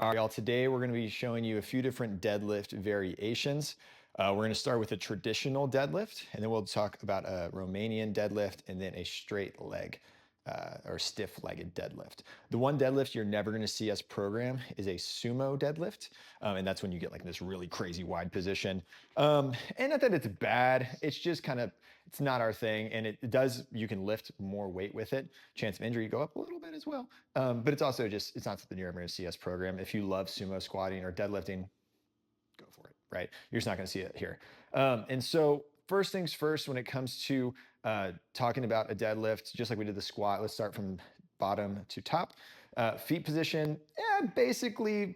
All right, y'all. Today we're going to be showing you a few different deadlift variations. We're going to start with a traditional deadlift, and then we'll talk about a Romanian deadlift, and then a straight leg or stiff-legged deadlift. The one deadlift you're never going to see us program is a sumo deadlift, and that's when you get like this really crazy wide position. And not that it's bad, it's just kind of it's not our thing, and it does you can lift more weight with it. Chance of injury go up a little bit as well, but it's also just it's not something you're ever going to see us program. If you love sumo squatting or deadlifting, go for it, right? You're just not going to see it here. And so first things first, when it comes to talking about a deadlift, just like we did the squat, let's start from bottom to top. Feet position, basically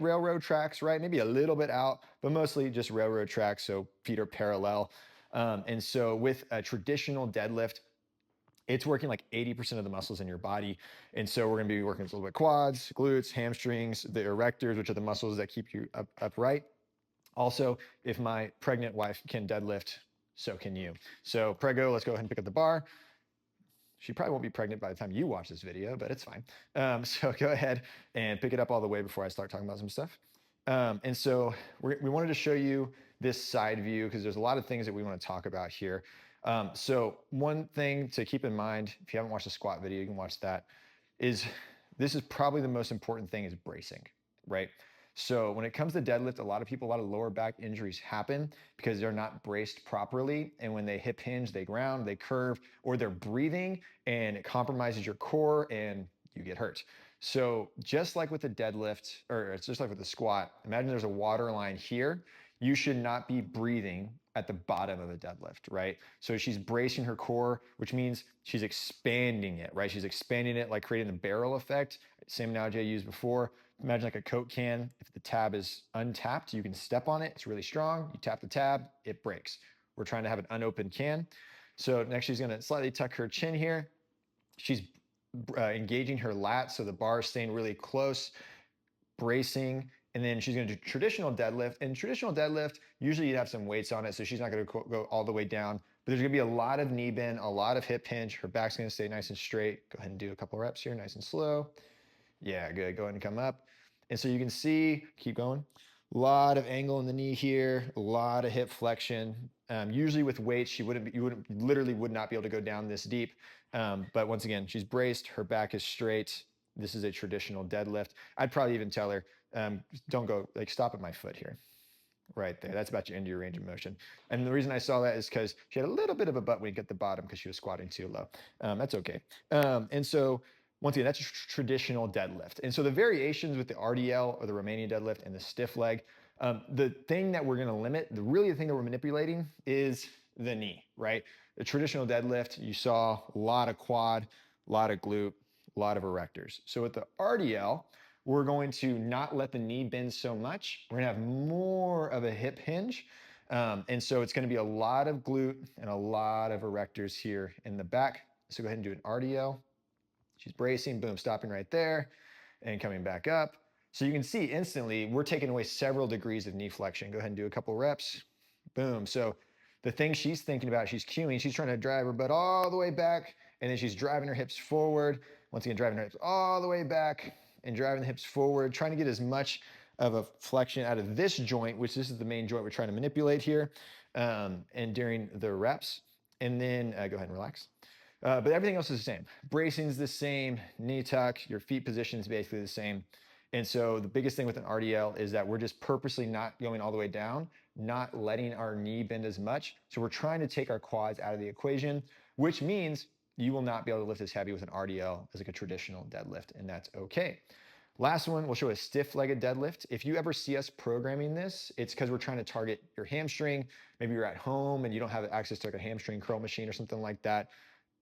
railroad tracks, right? Maybe a little bit out, but mostly just railroad tracks. So feet are parallel. And so with a traditional deadlift, it's working like 80% of the muscles in your body. And so we're going to be working a little bit quads, glutes, hamstrings, the erectors, which are the muscles that keep you upright. Also, if my pregnant wife can deadlift, so can you. So prego, let's go ahead and pick up the bar. She probably won't be pregnant by the time you watch this video, but it's fine. So go ahead and pick it up all the way before I start talking about some stuff. And so we wanted to show you this side view because there's a lot of things that we want to talk about here. So one thing to keep in mind, if you haven't watched the squat video, you can watch that, is this is probably the most important thing is bracing, right? So when it comes to deadlift, a lot of lower back injuries happen because they're not braced properly. And when they hip hinge, they ground, they curve, or they're breathing and it compromises your core and you get hurt. So just like with the deadlift, or it's just like with the squat, imagine there's a water line here. You should not be breathing at the bottom of a deadlift, right? So she's bracing her core, which means she's expanding it, right? She's expanding it, like creating the barrel effect. Same analogy I used before. Imagine like a Coke can. If the tab is untapped, you can step on it. It's really strong. You tap the tab, it breaks. We're trying to have an unopened can. So next she's gonna slightly tuck her chin here. She's engaging her lats, so the bar is staying really close, bracing, and then she's going to do traditional deadlift. And traditional deadlift, usually you'd have some weights on it, so she's not going to go all the way down. But there's going to be a lot of knee bend, a lot of hip hinge. Her back's going to stay nice and straight. Go ahead and do a couple reps here, nice and slow. Yeah, good. Go ahead and come up. And so you can see, keep going. A lot of angle in the knee here, a lot of hip flexion. Usually with weights, you literally would not be able to go down this deep. But once again, she's braced, her back is straight. This is a traditional deadlift. I'd probably even tell her, don't go, like stop at my foot here. Right there. That's about your end of your range of motion. And the reason I saw that is because she had a little bit of a butt wink at the bottom because she was squatting too low. That's okay. And so once again, that's a traditional deadlift. And so the variations with the RDL or the Romanian deadlift and the stiff leg, the thing that we're going to limit, the thing that we're manipulating is the knee, right? The traditional deadlift, you saw a lot of quad, a lot of glute, a lot of erectors. So with the RDL, we're going to not let the knee bend so much. We're going to have more of a hip hinge. And so it's going to be a lot of glute and a lot of erectors here in the back. So go ahead and do an RDL. She's bracing, boom, stopping right there and coming back up. So you can see instantly we're taking away several degrees of knee flexion. Go ahead and do a couple reps. Boom. So the thing she's thinking about, she's cueing, she's trying to drive her butt all the way back, and then she's driving her hips forward. Once again, driving her hips all the way back and driving the hips forward, trying to get as much of a flexion out of this joint, which this is the main joint we're trying to manipulate here, and during the reps. And then go ahead and relax. But everything else is the same. Bracing is the same, knee tuck, your feet position is basically the same. And so the biggest thing with an RDL is that we're just purposely not going all the way down, not letting our knee bend as much. So we're trying to take our quads out of the equation, which means you will not be able to lift as heavy with an RDL as like a traditional deadlift, and that's okay. Last one, we'll show a stiff-legged deadlift. If you ever see us programming this, it's because we're trying to target your hamstring. Maybe you're at home and you don't have access to like a hamstring curl machine or something like that.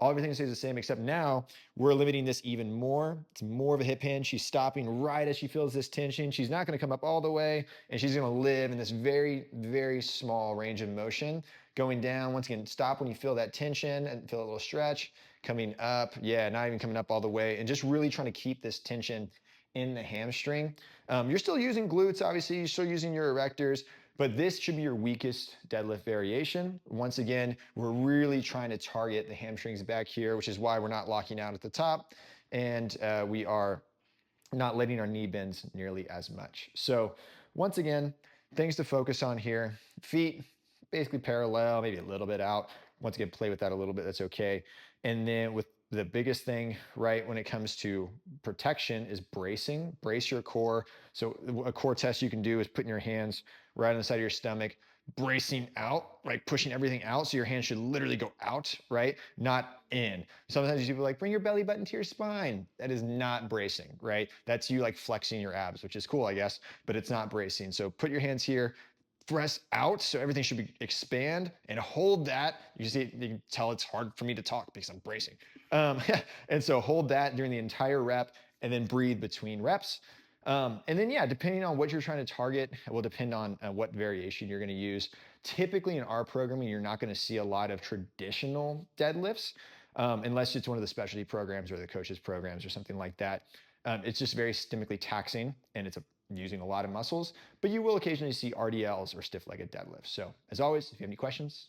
Everything stays the same, except now we're limiting this even more. It's more of a hip hinge. She's stopping right as she feels this tension. She's not going to come up all the way, and she's going to live in this very, very small range of motion. Going down, once again, stop when you feel that tension and feel a little stretch. Coming up, yeah, not even coming up all the way, and just really trying to keep this tension in the hamstring. You're still using glutes, obviously. You're still using your erectors, but this should be your weakest deadlift variation. Once again, we're really trying to target the hamstrings back here, which is why we're not locking out at the top. And we are not letting our knee bends nearly as much. So once again, things to focus on here. Feet basically parallel, maybe a little bit out. Once again, play with that a little bit, that's okay. And then with the biggest thing, right, when it comes to protection is bracing. Brace your core. So a core test you can do is putting your hands right on the side of your stomach, bracing out, right? Pushing everything out. So your hands should literally go out, right? Not in. Sometimes people are like, bring your belly button to your spine. That is not bracing, right? That's you like flexing your abs, which is cool, I guess, but it's not bracing. So put your hands here, press out. So everything should be expand and hold that. You see, you can tell it's hard for me to talk because I'm bracing. And so hold that during the entire rep and then breathe between reps. And then, yeah, depending on what you're trying to target, it will depend on what variation you're going to use. Typically in our programming, you're not going to see a lot of traditional deadlifts unless it's one of the specialty programs or the coaches programs or something like that. It's just very systemically taxing and using a lot of muscles, but you will occasionally see RDLs or stiff-legged deadlifts. So as always, if you have any questions,